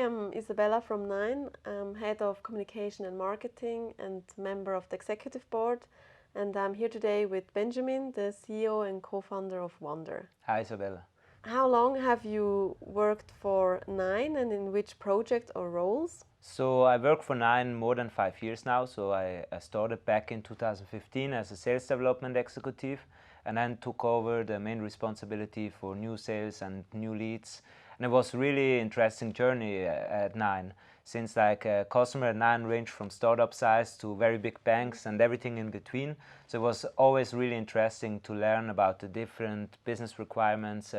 I'm Isabella from Nine. I'm head of communication and marketing and member of the executive board. And I'm here today with Benjamin, the CEO and co-founder of Wonder. Hi, Isabella. How long have you worked for Nine and in which project or roles? So I work for Nine more than 5 years now. So I started back in 2015 as a sales development executive and then took over the main responsibility for new sales and new leads. And it was really interesting journey at Nine, since like a customer at Nine ranged from startup size to very big banks and everything in between. So it was always really interesting to learn about the different business requirements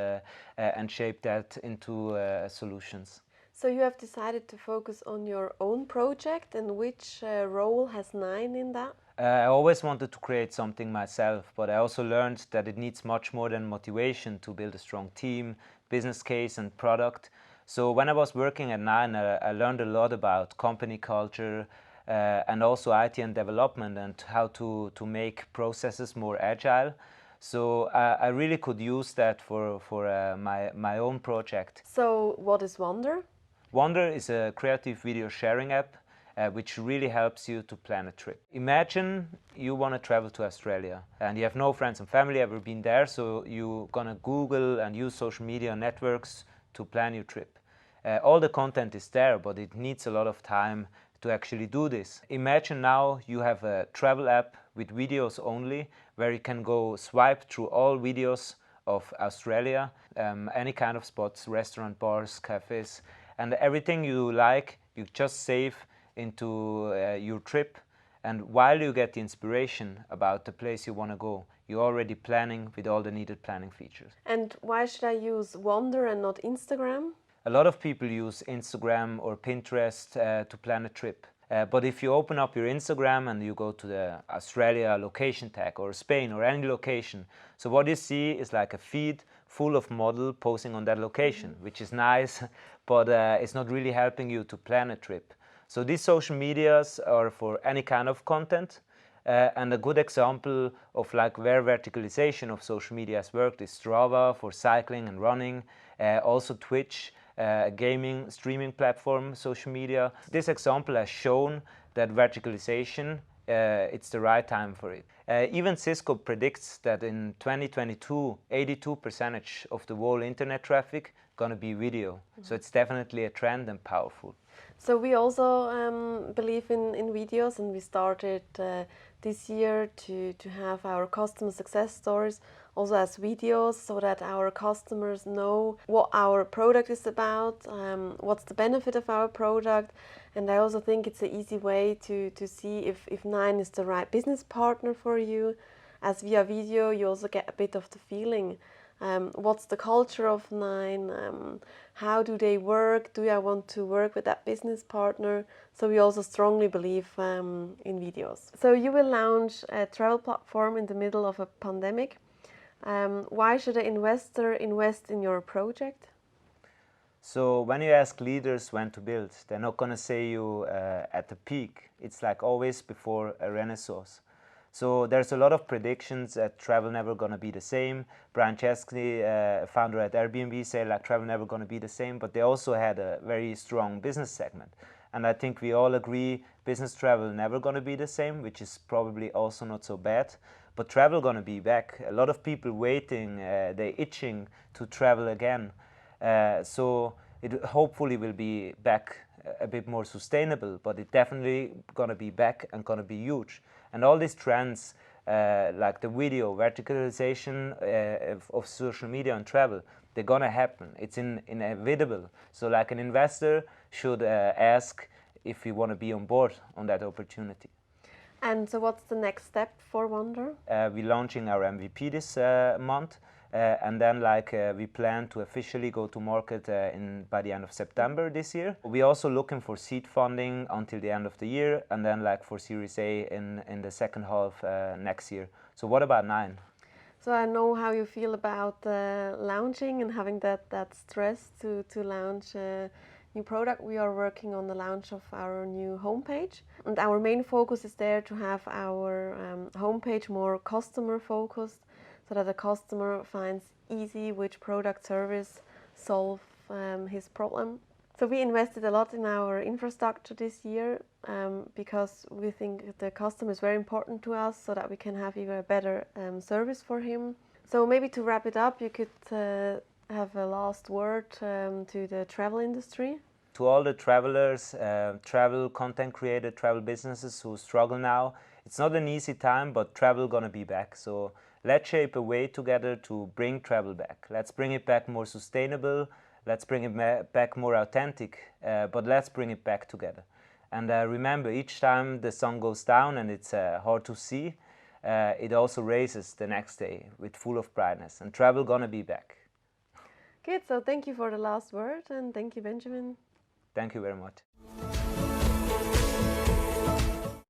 and shape that into solutions. So you have decided to focus on your own project, and which role has Nine in that? I always wanted to create something myself, but I also learned that it needs much more than motivation to build a strong team, business case and product. So when I was working at Nine, I learned a lot about company culture and also IT and development and how to make processes more agile. So I really could use that for my own project. So what is Wonder? Wonder is a creative video sharing app which really helps you to plan a trip. Imagine you want to travel to Australia and you have no friends and family ever been there, so you're gonna Google and use social media networks to plan your trip. All the content is there, but it needs a lot of time to actually do this. Imagine now you have a travel app with videos only, where you can go swipe through all videos of Australia, any kind of spots, restaurant, bars, cafes, and everything you like, you just save into your trip, and while you get the inspiration about the place you want to go, you're already planning with all the needed planning features. And why should I use Wonder and not Instagram? A lot of people use Instagram or Pinterest to plan a trip. But if you open up your Instagram and you go to the Australia location tag or Spain or any location, so what you see is like a feed full of model posing on that location, which is nice, but it's not really helping you to plan a trip. So these social medias are for any kind of content. And a good example of like where verticalization of social media has worked is Strava for cycling and running, also Twitch, gaming streaming platform, social media. This example has shown that verticalization, it's the right time for it. Even Cisco predicts that in 2022, 82% of the whole internet traffic gonna be video. So it's definitely a trend and powerful. So we also believe in videos, and we started this year to have our customer success stories also as videos, so that our customers know what our product is about, what's the benefit of our product. And I also think it's an easy way to see if Nine is the right business partner for you, as via video you also get a bit of the feeling. What's the culture of Nine? How do they work? Do I want to work with that business partner? So we also strongly believe in videos. So you will launch a travel platform in the middle of a pandemic. Why should an investor invest in your project? So when you ask leaders when to build, they're not going to say you at the peak. It's like always before a renaissance. So there's a lot of predictions that travel never going to be the same. Brian Chesky, founder at Airbnb, said like travel never going to be the same, but they also had a very strong business segment. And I think we all agree business travel never going to be the same, which is probably also not so bad. But travel going to be back. A lot of people waiting, they're itching to travel again. So it hopefully will be back a bit more sustainable, but it definitely going to be back and going to be huge. And all these trends, like the video, verticalization of social media and travel, they're going to happen. It's inevitable. So like an investor should ask if you want to be on board on that opportunity. And so what's the next step for Wonder? We're launching our MVP this month. And then we plan to officially go to market by the end of September this year. We're also looking for seed funding until the end of the year, and then for Series A in the second half next year. So what about Nine? So I know how you feel about launching and having that stress to launch a new product. We are working on the launch of our new homepage, and our main focus is there to have our homepage more customer focused, so that the customer finds easy which product service solve his problem. So we invested a lot in our infrastructure this year because we think the customer is very important to us, so that we can have even a better service for him. So maybe to wrap it up, you could have a last word to the travel industry. To all the travelers, travel content creator, travel businesses who struggle now, it's not an easy time, but travel gonna be back. So let's shape a way together to bring travel back. Let's bring it back more sustainable. Let's bring it back more authentic, but let's bring it back together. And remember, each time the sun goes down and it's hard to see, it also raises the next day with full of brightness. And travel gonna be back. Good, so thank you for the last word, and thank you, Benjamin. Thank you very much.